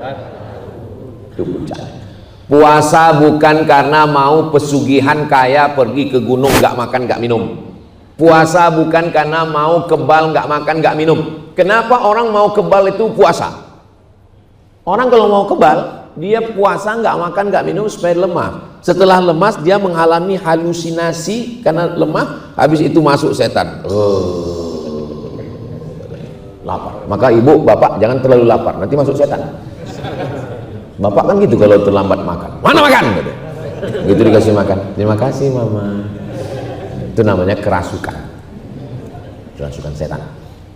puasa bukan karena mau pesugihan kaya pergi ke gunung nggak makan nggak minum. Puasa bukan karena mau kebal nggak makan nggak minum. Kenapa orang mau kebal itu puasa? Orang kalau mau kebal dia puasa nggak makan nggak minum supaya lemah. Setelah lemas dia mengalami halusinasi karena lemah, habis itu masuk setan. lapar. Maka ibu, bapak jangan terlalu lapar, nanti masuk setan. Bapak kan gitu kalau terlambat makan. Mana makan? Gitu. Gitu dikasih makan. Terima kasih mama. Itu namanya kerasukan. Kerasukan setan.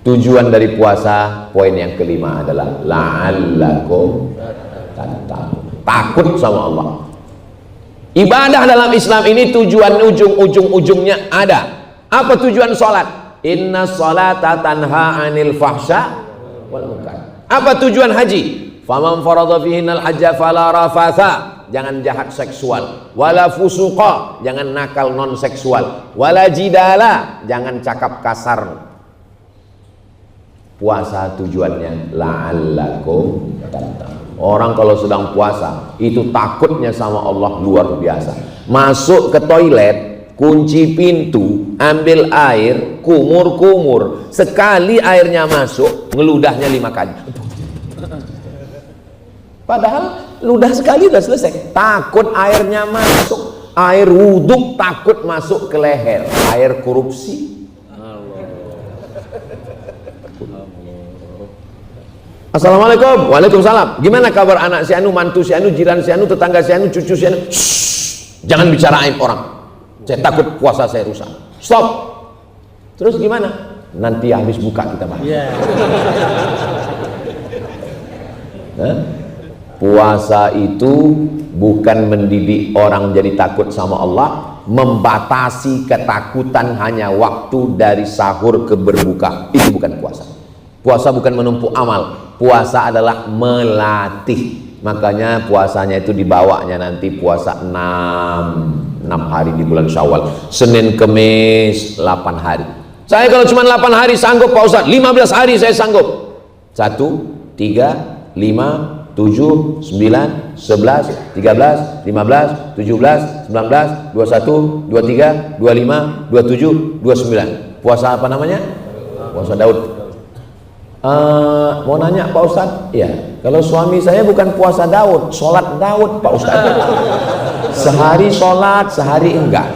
Tujuan dari puasa, poin yang kelima adalah la'allakum tattaqun. Takut sama Allah. Ibadah dalam Islam ini tujuan ujung-ujungnya ada. Apa tujuan sholat? Inna sholata tanha anil fahsya wal munkar. Apa tujuan haji? Faman faradha fihinal hajja fala rafatha, jangan jahat seksual, wala fusuqa, jangan nakal non seksual, wala jidala, jangan cakap kasar. Puasa tujuannya la'allakum tattaqun. Orang kalau sedang puasa itu takutnya sama Allah luar biasa. Masuk ke toilet, kunci pintu, ambil air, kumur-kumur, sekali airnya masuk, ngeludahnya 5 kali. Padahal ludah sekali udah selesai. Takut airnya masuk, air wudhu takut masuk ke leher, air korupsi. Assalamualaikum. Waalaikumsalam. Gimana kabar anak si anu, mantu si anu, jiran si anu, tetangga si anu, cucu si anu? Shhh, jangan bicarain orang. Saya takut puasa saya rusak. Stop. Terus gimana? Nanti habis buka kita bahas. Puasa itu bukan mendidik orang jadi takut sama Allah, membatasi ketakutan hanya waktu dari sahur ke berbuka. Itu bukan puasa. Puasa bukan menumpuk amal, puasa adalah melatih. Makanya puasanya itu dibawanya nanti puasa 6 hari di bulan Syawal, Senin Kemis 8 hari. Saya kalau cuma 8 hari sanggup Pak Ustaz, 15 hari saya sanggup. 1, 3, 5, 7, 9, 11, 13, 15, 17, 19, 21, 23, 25, 27, 29. Puasa apa namanya? Puasa Daud. Mau nanya Pak Ustadz? Ya, kalau suami saya bukan puasa Daud, sholat Daud Pak Ustadz. Sehari sholat, sehari enggak.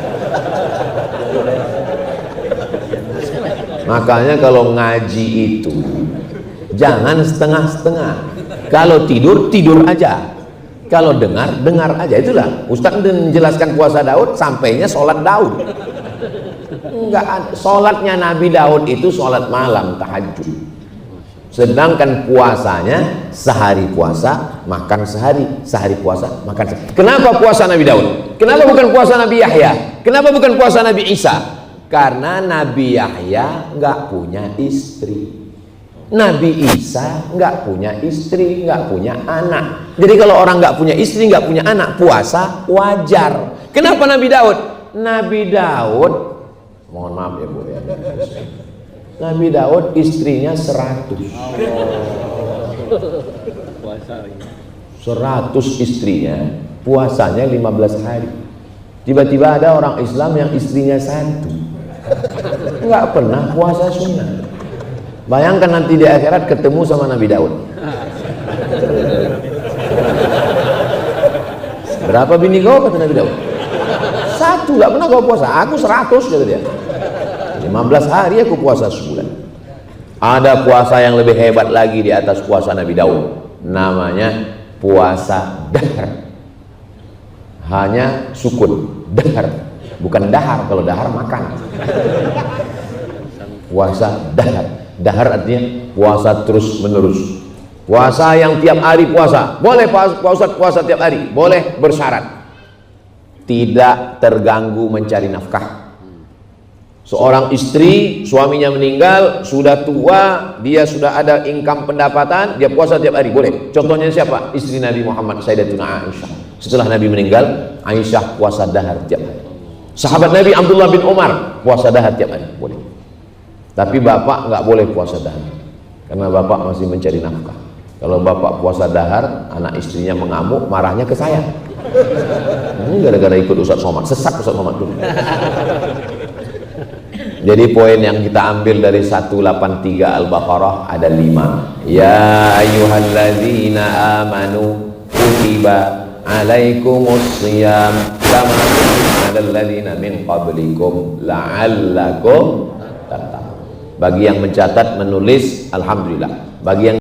Makanya kalau ngaji itu jangan setengah-setengah. Kalau tidur, tidur aja. Kalau dengar, dengar aja. Itulah Ustadz menjelaskan puasa Daud, sampainya sholat Daud. Enggak, sholatnya Nabi Daud itu sholat malam, tahajud. Sedangkan puasanya sehari puasa, makan sehari, sehari puasa, makan sehari. Kenapa puasa Nabi Daud? Kenapa bukan puasa Nabi Yahya? Kenapa bukan puasa Nabi Isa? Karena Nabi Yahya nggak punya istri, Nabi Isa nggak punya istri, nggak punya anak. Jadi kalau orang nggak punya istri, nggak punya anak, puasa wajar. Kenapa Nabi Daud? Nabi Daud, mohon maaf ya Bu ya, Nabi Daud istrinya 100 istrinya, puasanya 15 hari. Tiba-tiba ada orang Islam yang istrinya 1, nggak pernah puasa sunnah. Bayangkan nanti di akhirat ketemu sama Nabi Daud. Berapa bini kau, kata Nabi Daud? 1, nggak pernah kau puasa. Aku 100, kata dia. 15 hari aku puasa sebulan. Ada puasa yang lebih hebat lagi di atas puasa Nabi Daud, namanya puasa dahar. Hanya sukun, dahar, bukan dahar. Kalau dahar makan. Puasa dahar. Dahar artinya puasa terus menerus. Puasa yang tiap hari puasa. Boleh puasa tiap hari, boleh bersyarat tidak terganggu mencari nafkah. Seorang istri, suaminya meninggal, sudah tua, dia sudah ada income pendapatan, dia puasa tiap hari, boleh. Contohnya siapa? Istri Nabi Muhammad, Sayyidatuna Aisyah. Setelah Nabi meninggal, Aisyah puasa dahar tiap hari. Sahabat Nabi Abdullah bin Umar puasa dahar tiap hari, boleh. Tapi bapak nggak boleh puasa dahar, karena bapak masih mencari nafkah. Kalau bapak puasa dahar, anak istrinya mengamuk, marahnya ke saya. Ini gara-gara ikut Ustaz Somad, sesat Ustaz Somad dulu. Jadi poin yang kita ambil dari 183 Al-Baqarah ada 5. Ya ayyuhalladzina amanu kutiba alaikumus shiyam kama kutiba alal ladzina min qablikum la'allakum tattaqun. Bagi yang mencatat, menulis, alhamdulillah. Bagi yang